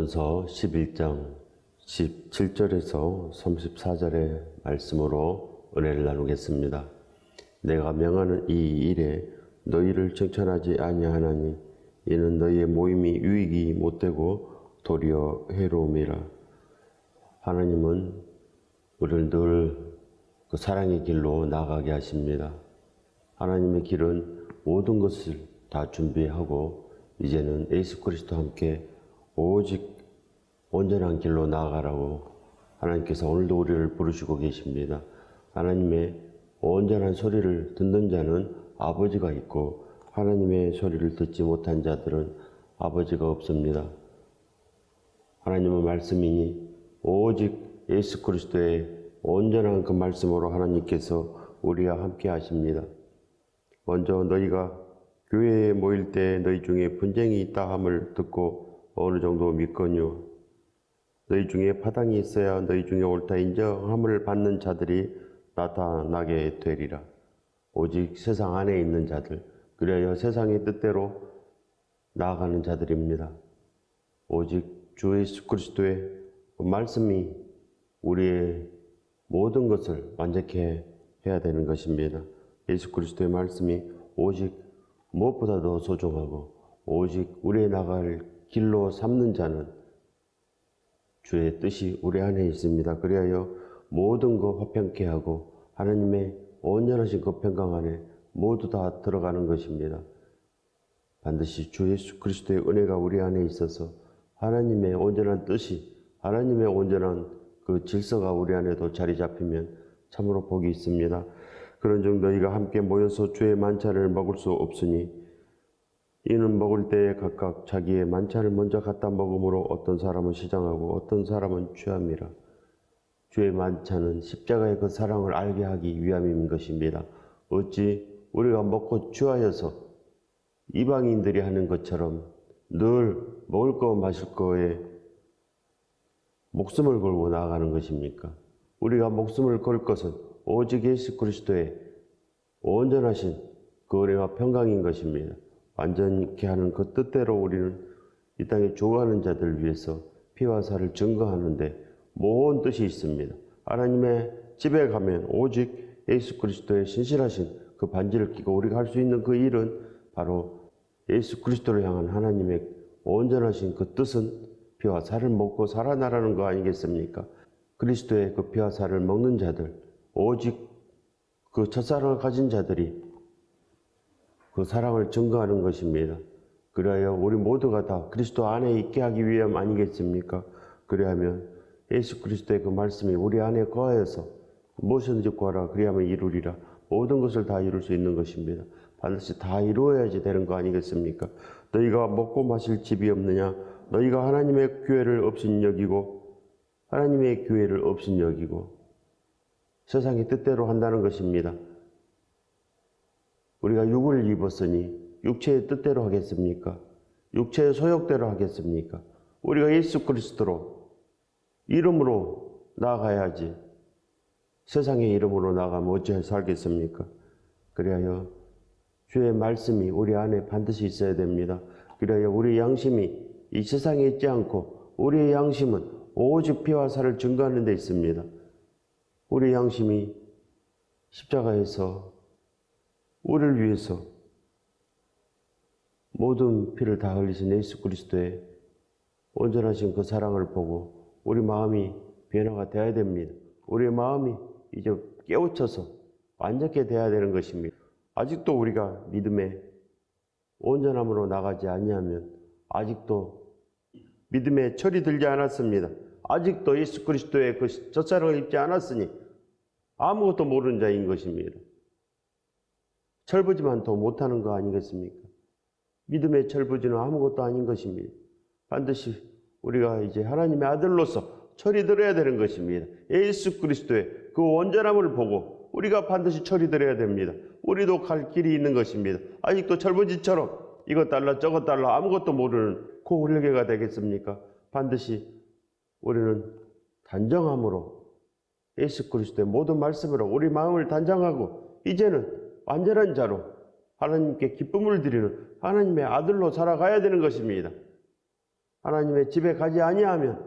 고린도전서 11장 17절에서 34절의 말씀으로 은혜를 나누겠습니다. 내가 명하는 이 일에 너희를 칭찬하지 아니하나니 이는 너희의 모임이 유익이 못되고 도리어 해로움이라. 하나님은 우리를 늘 그 사랑의 길로 나아가게 하십니다. 하나님의 길은 모든 것을 다 준비하고 이제는 예수 그리스도와 함께 오직 온전한 길로 나아가라고 하나님께서 오늘도 우리를 부르시고 계십니다. 하나님의 온전한 소리를 듣는 자는 아버지가 있고 하나님의 소리를 듣지 못한 자들은 아버지가 없습니다. 하나님의 말씀이니 오직 예수 그리스도의 온전한 그 말씀으로 하나님께서 우리와 함께 하십니다. 먼저 너희가 교회에 모일 때 너희 중에 분쟁이 있다 함을 듣고 어느 정도 믿거니와 너희 중에 파당이 있어야 너희 중에 옳다 인정함을 받는 자들이 나타나게 되리라. 오직 세상 안에 있는 자들, 그래야 세상의 뜻대로 나아가는 자들입니다. 오직 주 예수 그리스도의 말씀이 우리의 모든 것을 완전케 해야 되는 것입니다. 예수 그리스도의 말씀이 오직 무엇보다도 소중하고 오직 우리의 나갈 길로 삼는 자는 주의 뜻이 우리 안에 있습니다. 그리하여 모든 것 화평케 하고 하나님의 온전하신 그 평강 안에 모두 다 들어가는 것입니다. 반드시 주 예수 그리스도의 은혜가 우리 안에 있어서 하나님의 온전한 뜻이, 하나님의 온전한 그 질서가 우리 안에도 자리 잡히면 참으로 복이 있습니다. 그런즉 너희가 함께 모여서 주의 만찬을 먹을 수 없으니 이는 먹을 때에 각각 자기의 만찬을 먼저 갖다 먹음으로 어떤 사람은 시장하고 어떤 사람은 취함이라. 주의 만찬은 십자가의 그 사랑을 알게 하기 위함인 것입니다. 어찌 우리가 먹고 취하여서 이방인들이 하는 것처럼 늘 먹을 거 마실 거에 목숨을 걸고 나아가는 것입니까? 우리가 목숨을 걸 것은 오직 예수 그리스도의 온전하신 그 은혜와 평강인 것입니다. 완전케 하는 그 뜻대로 우리는 이 땅에 좋아하는 자들을 위해서 피와 살을 증거하는데 모든 뜻이 있습니다. 하나님의 집에 가면 오직 예수 그리스도의 신실하신 그 반지를 끼고 우리가 할 수 있는 그 일은 바로 예수 그리스도를 향한 하나님의 온전하신 그 뜻은 피와 살을 먹고 살아나라는 거 아니겠습니까? 그리스도의 그 피와 살을 먹는 자들, 오직 그 첫사랑을 가진 자들이 그 사랑을 증거하는 것입니다. 그래야 우리 모두가 다 그리스도 안에 있게 하기 위함 아니겠습니까? 그래야면 예수 그리스도의 그 말씀이 우리 안에 거하여서 무엇이든지 구하라 그리하면 이루리라. 모든 것을 다 이룰 수 있는 것입니다. 반드시 다 이루어야지 되는 거 아니겠습니까? 너희가 먹고 마실 집이 없느냐? 너희가 하나님의 교회를 없인 여기고 하나님의 교회를 없인 여기고 세상의 뜻대로 한다는 것입니다. 우리가 육을 입었으니 육체의 뜻대로 하겠습니까? 육체의 소욕대로 하겠습니까? 우리가 예수 그리스도로 이름으로 나아가야지 세상의 이름으로 나아가면 어찌 살겠습니까? 그래야 주의 말씀이 우리 안에 반드시 있어야 됩니다. 그래야 우리 양심이 이 세상에 있지 않고 우리의 양심은 오직 피와 살을 증거하는 데 있습니다. 우리 양심이 십자가에서 우리를 위해서 모든 피를 다 흘리신 예수 그리스도의 온전하신 그 사랑을 보고 우리 마음이 변화가 되어야 됩니다. 우리의 마음이 이제 깨우쳐서 완전케 되어야 되는 것입니다. 아직도 우리가 믿음의 온전함으로 나가지 아니하면 아직도 믿음의 철이 들지 않았습니다. 아직도 예수 그리스도의 그 젖사랑을 입지 않았으니 아무것도 모르는 자인 것입니다. 철부지만 더 못하는 거 아니겠습니까? 믿음의 철부지는 아무것도 아닌 것입니다. 반드시 우리가 이제 하나님의 아들로서 철이 들어야 되는 것입니다. 예수 그리스도의 그 온전함을 보고 우리가 반드시 철이 들어야 됩니다. 우리도 갈 길이 있는 것입니다. 아직도 철부지처럼 이것 달라 저것 달라 아무것도 모르는 그 우리가 되겠습니까? 반드시 우리는 단정함으로 예수 그리스도의 모든 말씀으로 우리 마음을 단정하고 이제는 완전한 자로 하나님께 기쁨을 드리는 하나님의 아들로 살아가야 되는 것입니다. 하나님의 집에 가지 아니하면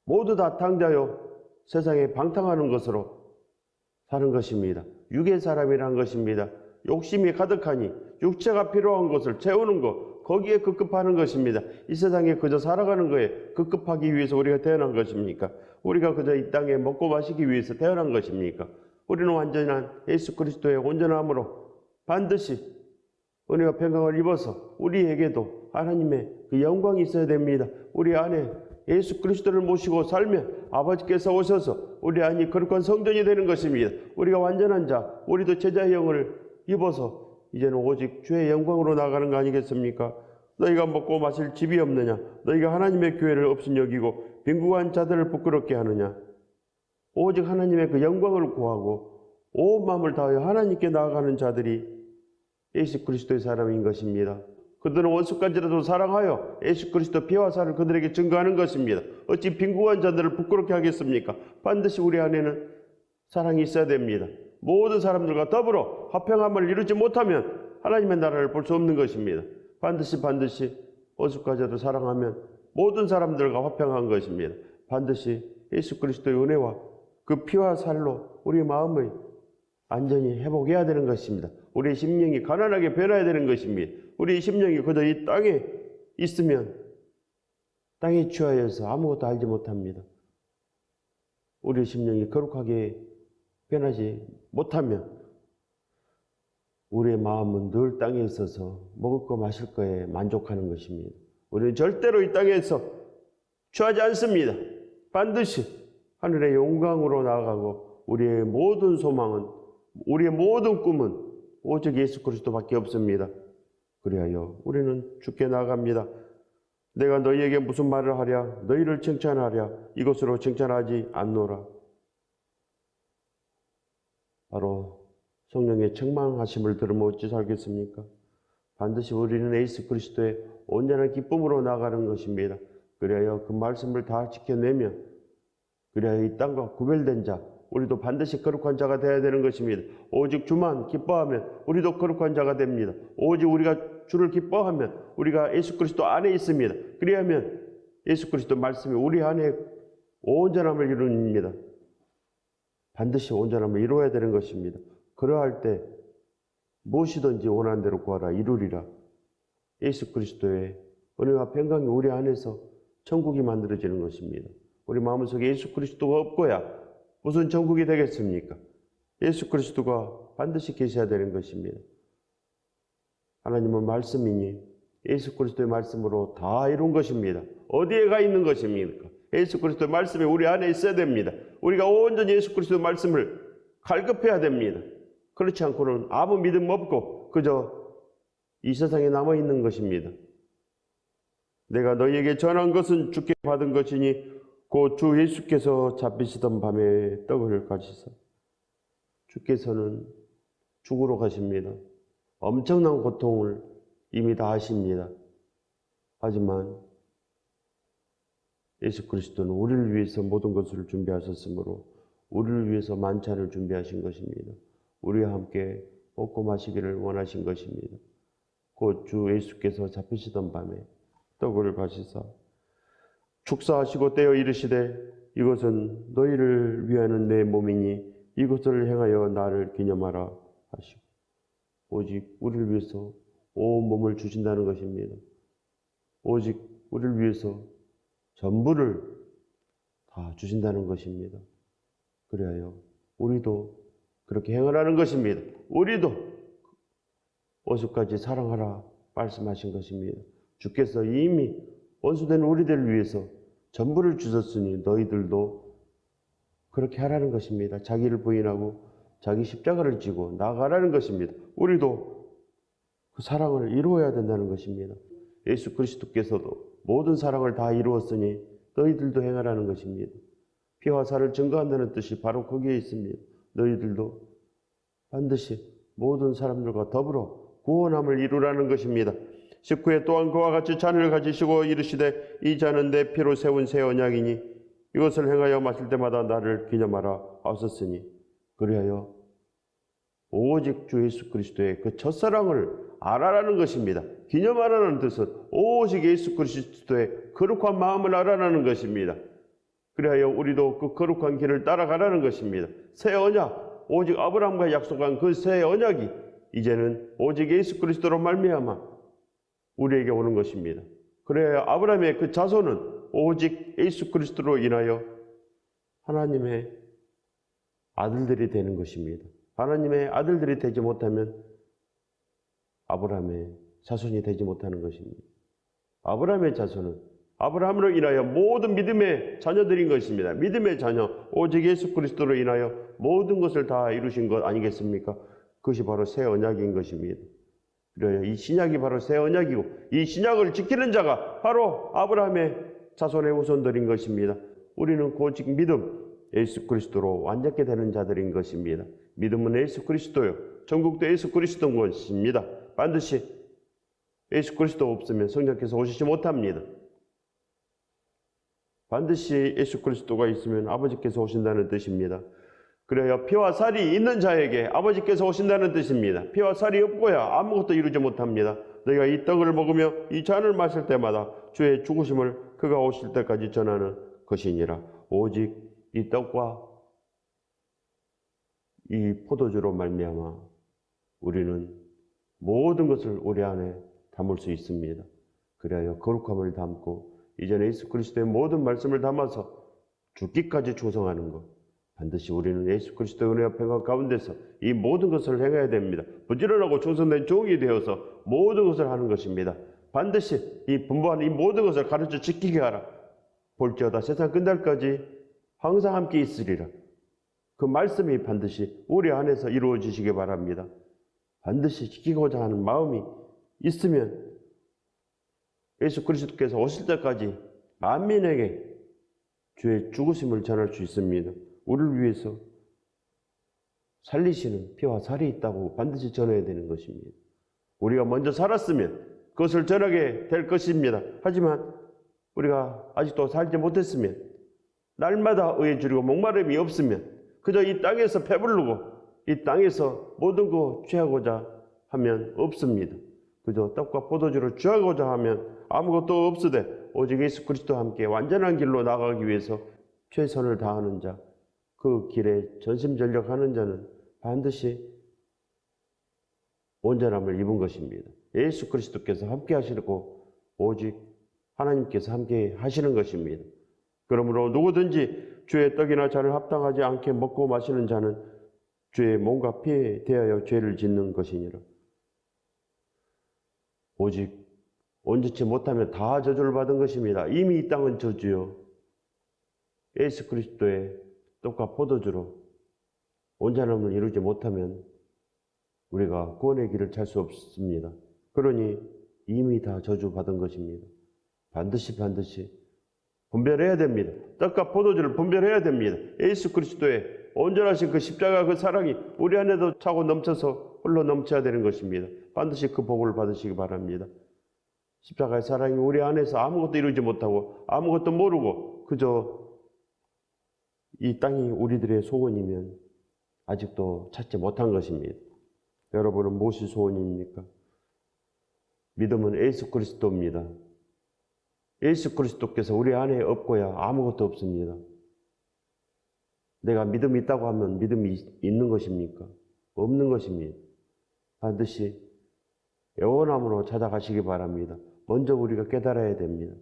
모두 다 탕자요 세상에 방탕하는 것으로 사는 것입니다. 육의 사람이라는 것입니다. 욕심이 가득하니 육체가 필요한 것을 채우는 것, 거기에 급급하는 것입니다. 이 세상에 그저 살아가는 거에 급급하기 위해서 우리가 태어난 것입니까? 우리가 그저 이 땅에 먹고 마시기 위해서 태어난 것입니까? 우리는 완전한 예수 그리스도의 온전함으로 반드시 은혜와 평강을 입어서 우리에게도 하나님의 그 영광이 있어야 됩니다. 우리 안에 예수 그리스도를 모시고 살면 아버지께서 오셔서 우리 안이 거룩한 성전이 되는 것입니다. 우리가 완전한 자, 우리도 제자의 영을 입어서 이제는 오직 주의 영광으로 나가는 거 아니겠습니까? 너희가 먹고 마실 집이 없느냐? 너희가 하나님의 교회를 없인 여기고 빈궁한 자들을 부끄럽게 하느냐? 오직 하나님의 그 영광을 구하고 온 마음을 다하여 하나님께 나아가는 자들이 예수 그리스도의 사람인 것입니다. 그들은 원수까지라도 사랑하여 예수 그리스도 피와 살을 그들에게 증거하는 것입니다. 어찌 빈궁한 자들을 부끄럽게 하겠습니까? 반드시 우리 안에는 사랑이 있어야 됩니다. 모든 사람들과 더불어 화평함을 이루지 못하면 하나님의 나라를 볼 수 없는 것입니다. 반드시 원수까지라도 사랑하면 모든 사람들과 화평한 것입니다. 반드시 예수 그리스도의 은혜와 그 피와 살로 우리 마음을 완전히 회복해야 되는 것입니다. 우리의 심령이 가난하게 변해야 되는 것입니다. 우리의 심령이 그저 이 땅에 있으면 땅에 취하여서 아무것도 알지 못합니다. 우리의 심령이 거룩하게 변하지 못하면 우리의 마음은 늘 땅에 있어서 먹을 거 마실 거에 만족하는 것입니다. 우리는 절대로 이 땅에서 취하지 않습니다. 반드시 하늘의 영광으로 나아가고 우리의 모든 소망은, 우리의 모든 꿈은 오직 예수 그리스도밖에 없습니다. 그리하여 우리는 주께 나아갑니다. 내가 너희에게 무슨 말을 하랴? 너희를 칭찬하랴? 이것으로 칭찬하지 않노라. 바로 성령의 책망하심을 들으면 어찌 살겠습니까? 반드시 우리는 예수 그리스도의 온전한 기쁨으로 나가는 것입니다. 그리하여 그 말씀을 다 지켜내면, 그리하여 이 땅과 구별된 자, 우리도 반드시 거룩한 자가 되어야 되는 것입니다. 오직 주만 기뻐하면 우리도 거룩한 자가 됩니다. 오직 우리가 주를 기뻐하면 우리가 예수 그리스도 안에 있습니다. 그리하면 예수 그리스도 말씀이 우리 안에 온전함을 이루입니다. 반드시 온전함을 이루어야 되는 것입니다. 그러할 때 무엇이든지 원하는 대로 구하라 이루리라. 예수 그리스도의 은혜와 평강이 우리 안에서 천국이 만들어지는 것입니다. 우리 마음속에 예수 그리스도가 없고야 무슨 천국이 되겠습니까? 예수 그리스도가 반드시 계셔야 되는 것입니다. 하나님은 말씀이니 예수 그리스도의 말씀으로 다 이룬 것입니다. 어디에 가 있는 것입니까? 예수 그리스도의 말씀이 우리 안에 있어야 됩니다. 우리가 온전히 예수 그리스도의 말씀을 갈급해야 됩니다. 그렇지 않고는 아무 믿음 없고 그저 이 세상에 남아있는 것입니다. 내가 너희에게 전한 것은 주께 받은 것이니 곧 주 예수께서 잡히시던 밤에 떡을 가지사. 주께서는 죽으러 가십니다. 엄청난 고통을 이미 다 하십니다. 하지만 예수 그리스도는 우리를 위해서 모든 것을 준비하셨으므로 우리를 위해서 만찬을 준비하신 것입니다. 우리와 함께 먹고 마시기를 원하신 것입니다. 곧 주 예수께서 잡히시던 밤에 떡을 가지사 축사하시고 떼어 이르시되 이것은 너희를 위하는 내 몸이니 이것을 행하여 나를 기념하라 하시고 오직 우리를 위해서 온 몸을 주신다는 것입니다. 오직 우리를 위해서 전부를 다 주신다는 것입니다. 그리하여 우리도 그렇게 행하라는 것입니다. 우리도 원수까지 사랑하라 말씀하신 것입니다. 주께서 이미 원수된 우리들을 위해서 전부를 주셨으니 너희들도 그렇게 하라는 것입니다. 자기를 부인하고 자기 십자가를 지고 나아가라는 것입니다. 우리도 그 사랑을 이루어야 된다는 것입니다. 예수 그리스도께서도 모든 사랑을 다 이루었으니 너희들도 행하라는 것입니다. 피와 살을 증거한다는 뜻이 바로 거기에 있습니다. 너희들도 반드시 모든 사람들과 더불어 구원함을 이루라는 것입니다. 19회 또한 그와 같이 잔을 가지시고 이르시되 이 잔은 내 피로 세운 새 언약이니 이것을 행하여 마실 때마다 나를 기념하라 하셨으니 그리하여 오직 주 예수 그리스도의 그 첫사랑을 알아라는 것입니다. 기념하라는 뜻은 오직 예수 그리스도의 거룩한 마음을 알아라는 것입니다. 그래야 우리도 그 거룩한 길을 따라가라는 것입니다. 새 언약, 오직 아브라함과 약속한 그 새 언약이 이제는 오직 예수 그리스도로 말미암아 우리에게 오는 것입니다. 그래야 아브라함의 그 자손은 오직 예수 그리스도로 인하여 하나님의 아들들이 되는 것입니다. 하나님의 아들들이 되지 못하면 아브라함의 자손이 되지 못하는 것입니다. 아브라함의 자손은 아브라함으로 인하여 모든 믿음의 자녀들인 것입니다. 믿음의 자녀, 오직 예수 그리스도로 인하여 모든 것을 다 이루신 것 아니겠습니까? 그것이 바로 새 언약인 것입니다. 그래요. 이 신약이 바로 새 언약이고 이 신약을 지키는 자가 바로 아브라함의 자손의 후손들인 것입니다. 우리는 오직 믿음, 예수 그리스도로 완전케 되는 자들인 것입니다. 믿음은 예수 그리스도요. 전국도 예수 그리스도인 것입니다. 반드시 예수 그리스도 없으면 성령께서 오시지 못합니다. 반드시 예수 그리스도가 있으면 아버지께서 오신다는 뜻입니다. 그래야 피와 살이 있는 자에게 아버지께서 오신다는 뜻입니다. 피와 살이 없고야 아무것도 이루지 못합니다. 너희가 이 떡을 먹으며 이 잔을 마실 때마다 주의 죽으심을 그가 오실 때까지 전하는 것이니라. 오직 이 떡과 이 포도주로 말미암아 우리는 모든 것을 우리 안에 담을 수 있습니다. 그래야 거룩함을 담고 이제는 예수 그리스도의 모든 말씀을 담아서 죽기까지 충성하는 것. 반드시 우리는 예수 그리스도의 은혜와 평강 가운데서 이 모든 것을 행해야 됩니다. 부지런하고 충성된 종이 되어서 모든 것을 하는 것입니다. 반드시 이 분부하는 이 모든 것을 가르쳐 지키게 하라. 볼지어다 세상 끝날까지 항상 함께 있으리라. 그 말씀이 반드시 우리 안에서 이루어지시기 바랍니다. 반드시 지키고자 하는 마음이 있으면 예수 그리스도께서 오실 때까지 만민에게 주의 죽으심을 전할 수 있습니다. 우리를 위해서 살리시는 피와 살이 있다고 반드시 전해야 되는 것입니다. 우리가 먼저 살았으면 그것을 전하게 될 것입니다. 하지만 우리가 아직도 살지 못했으면 날마다 의에 줄이고 목마름이 없으면 그저 이 땅에서 배부르고 이 땅에서 모든 거 취하고자 하면 없습니다. 그저 떡과 포도주를 취하고자 하면 아무것도 없으되 오직 예수 그리스도와 함께 완전한 길로 나가기 위해서 최선을 다하는 자, 그 길에 전심전력하는 자는 반드시 온전함을 입은 것입니다. 예수 그리스도께서 함께 하시고 오직 하나님께서 함께 하시는 것입니다. 그러므로 누구든지 주의 떡이나 잔을 합당하지 않게 먹고 마시는 자는 주의 몸과 피에 대하여 죄를 짓는 것이니라. 오직 온전치 못하면 다 저주를 받은 것입니다. 이미 이 땅은 저주요. 예수 그리스도의 떡과 포도주로 온전함을 이루지 못하면 우리가 구원의 길을 찰 수 없습니다. 그러니 이미 다 저주받은 것입니다. 반드시 분별해야 됩니다. 떡과 포도주를 분별해야 됩니다. 예수 그리스도의 온전하신 그 십자가 그 사랑이 우리 안에도 차고 넘쳐서 흘러 넘쳐야 되는 것입니다. 반드시 그 복을 받으시기 바랍니다. 십자가의 사랑이 우리 안에서 아무것도 이루지 못하고 아무것도 모르고 그저 이 땅이 우리들의 소원이면 아직도 찾지 못한 것입니다. 여러분은 무엇이 소원입니까? 믿음은 예수 그리스도입니다. 예수 그리스도께서 우리 안에 없고야 아무것도 없습니다. 내가 믿음이 있다고 하면 믿음이 있는 것입니까? 없는 것입니다. 반드시 영원함으로 찾아가시기 바랍니다. 먼저 우리가 깨달아야 됩니다.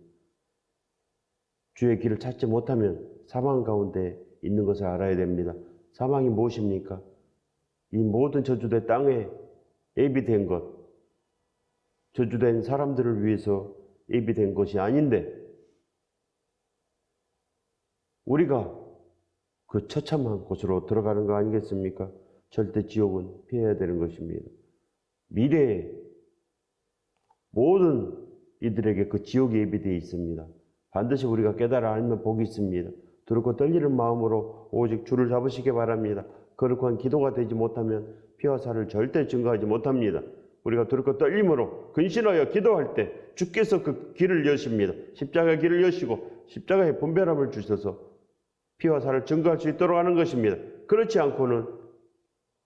주의 길을 찾지 못하면 사망 가운데 있는 것을 알아야 됩니다. 사망이 무엇입니까? 이 모든 저주된 땅에 예비된 것, 저주된 사람들을 위해서 예비된 것이 아닌데 우리가 그 처참한 곳으로 들어가는 거 아니겠습니까? 절대 지옥은 피해야 되는 것입니다. 미래에 모든 이들에게 그 지옥이 예비되어 있습니다. 반드시 우리가 깨달아 알면 복이 있습니다. 두렵고 떨리는 마음으로 오직 주를 잡으시기 바랍니다. 거룩한 기도가 되지 못하면 피와 살을 절대 증거하지 못합니다. 우리가 두렵고 떨림으로 근신하여 기도할 때 주께서 그 길을 여십니다. 십자가의 길을 여시고 십자가의 분별함을 주셔서 피와 살을 증거할 수 있도록 하는 것입니다. 그렇지 않고는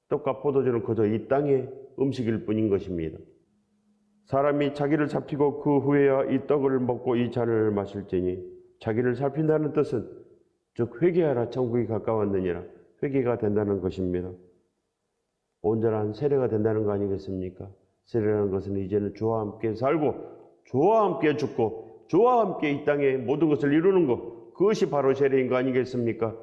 떡과 포도주는 그저 이 땅의 음식일 뿐인 것입니다. 사람이 자기를 살피고 그 후에야 이 떡을 먹고 이 잔을 마실지니 자기를 살핀다는 뜻은 즉 회개하라 천국이 가까웠느니라 회개가 된다는 것입니다. 온전한 세례가 된다는 거 아니겠습니까? 세례라는 것은 이제는 주와 함께 살고 주와 함께 죽고 주와 함께 이 땅에 모든 것을 이루는 것, 그것이 바로 세례인 거 아니겠습니까?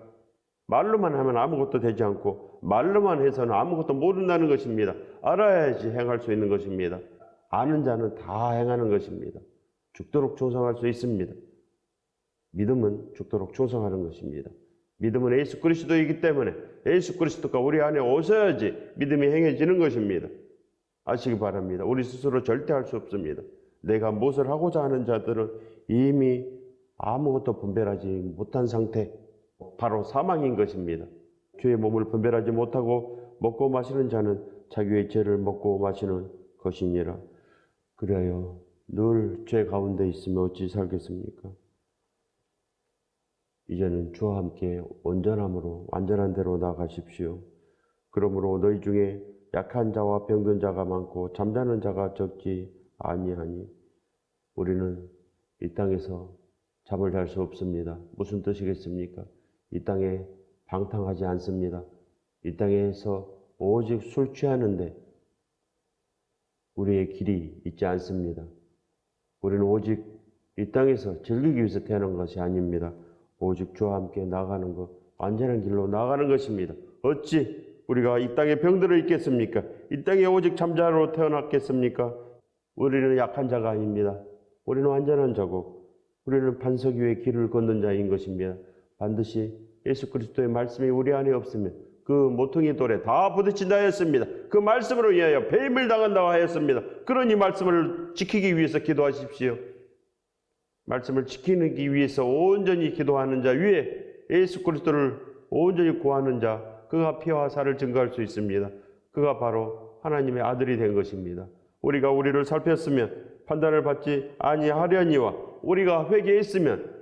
말로만 하면 아무것도 되지 않고 말로만 해서는 아무것도 모른다는 것입니다. 알아야지 행할 수 있는 것입니다. 아는 자는 다 행하는 것입니다. 죽도록 충성할 수 있습니다. 믿음은 죽도록 충성하는 것입니다. 믿음은 예수 그리스도이기 때문에 예수 그리스도가 우리 안에 오셔야지 믿음이 행해지는 것입니다. 아시기 바랍니다. 우리 스스로 절대 할 수 없습니다. 내가 무엇을 하고자 하는 자들은 이미 아무것도 분별하지 못한 상태, 바로 사망인 것입니다. 주의 몸을 분별하지 못하고 먹고 마시는 자는 자기의 죄를 먹고 마시는 것이니라. 그래요. 늘 죄 가운데 있으면 어찌 살겠습니까? 이제는 주와 함께 온전함으로 완전한 대로 나가십시오. 그러므로 너희 중에 약한 자와 병든 자가 많고 잠자는 자가 적지 아니하니 우리는 이 땅에서 잠을 잘 수 없습니다. 무슨 뜻이겠습니까? 이 땅에 방탕하지 않습니다. 이 땅에서 오직 술 취하는데 우리의 길이 있지 않습니다. 우리는 오직 이 땅에서 즐기기 위해서 태어난 것이 아닙니다. 오직 주와 함께 나가는 것, 완전한 길로 나가는 것입니다. 어찌 우리가 이 땅에 병들어 있겠습니까? 이 땅에 오직 잠자로 태어났겠습니까? 우리는 약한 자가 아닙니다. 우리는 완전한 자고 우리는 반석 위에 길을 걷는 자인 것입니다. 반드시 예수 그리스도의 말씀이 우리 안에 없으면 그 모퉁이 돌에 다 부딪힌다 하였습니다. 그 말씀으로 인하여 배임을 당한다고 하였습니다. 그러니 말씀을 지키기 위해서 기도하십시오. 말씀을 지키기 위해서 온전히 기도하는 자 위에 예수 그리스도를 온전히 구하는 자, 그가 피와 살을 증거할 수 있습니다. 그가 바로 하나님의 아들이 된 것입니다. 우리가 우리를 살폈으면 판단을 받지 아니하려니와 우리가 회개했으면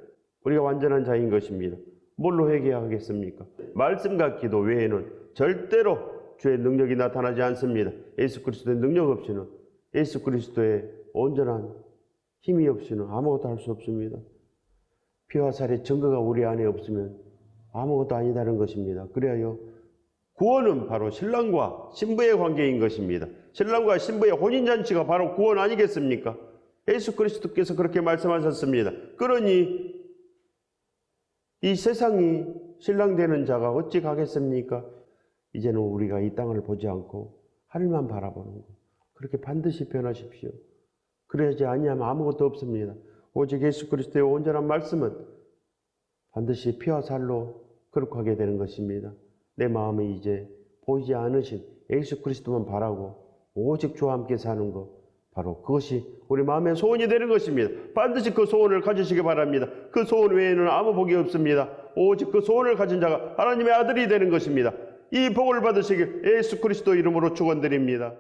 우리가 완전한 자인 것입니다. 뭘로 회개하겠습니까? 말씀과 기도 외에는 절대로 주의 능력이 나타나지 않습니다. 예수 그리스도의 능력 없이는, 예수 그리스도의 온전한 힘이 없이는 아무것도 할 수 없습니다. 피와 살의 증거가 우리 안에 없으면 아무것도 아니다는 것입니다. 그래야 구원은 바로 신랑과 신부의 관계인 것입니다. 신랑과 신부의 혼인잔치가 바로 구원 아니겠습니까? 예수 그리스도께서 그렇게 말씀하셨습니다. 그러니 이 세상이 신랑 되는 자가 어찌 가겠습니까? 이제는 우리가 이 땅을 보지 않고 하늘만 바라보는 것. 그렇게 반드시 변하십시오. 그래야지 아니하면 아무것도 없습니다. 오직 예수 그리스도의 온전한 말씀은 반드시 피와 살로 거룩하게 되는 것입니다. 내 마음이 이제 보이지 않으신 예수 그리스도만 바라고 오직 주와 함께 사는 것, 바로 그것이 우리 마음의 소원이 되는 것입니다. 반드시 그 소원을 가지시기 바랍니다. 그 소원 외에는 아무 복이 없습니다. 오직 그 소원을 가진 자가 하나님의 아들이 되는 것입니다. 이 복을 받으시길 예수 그리스도 이름으로 축원드립니다.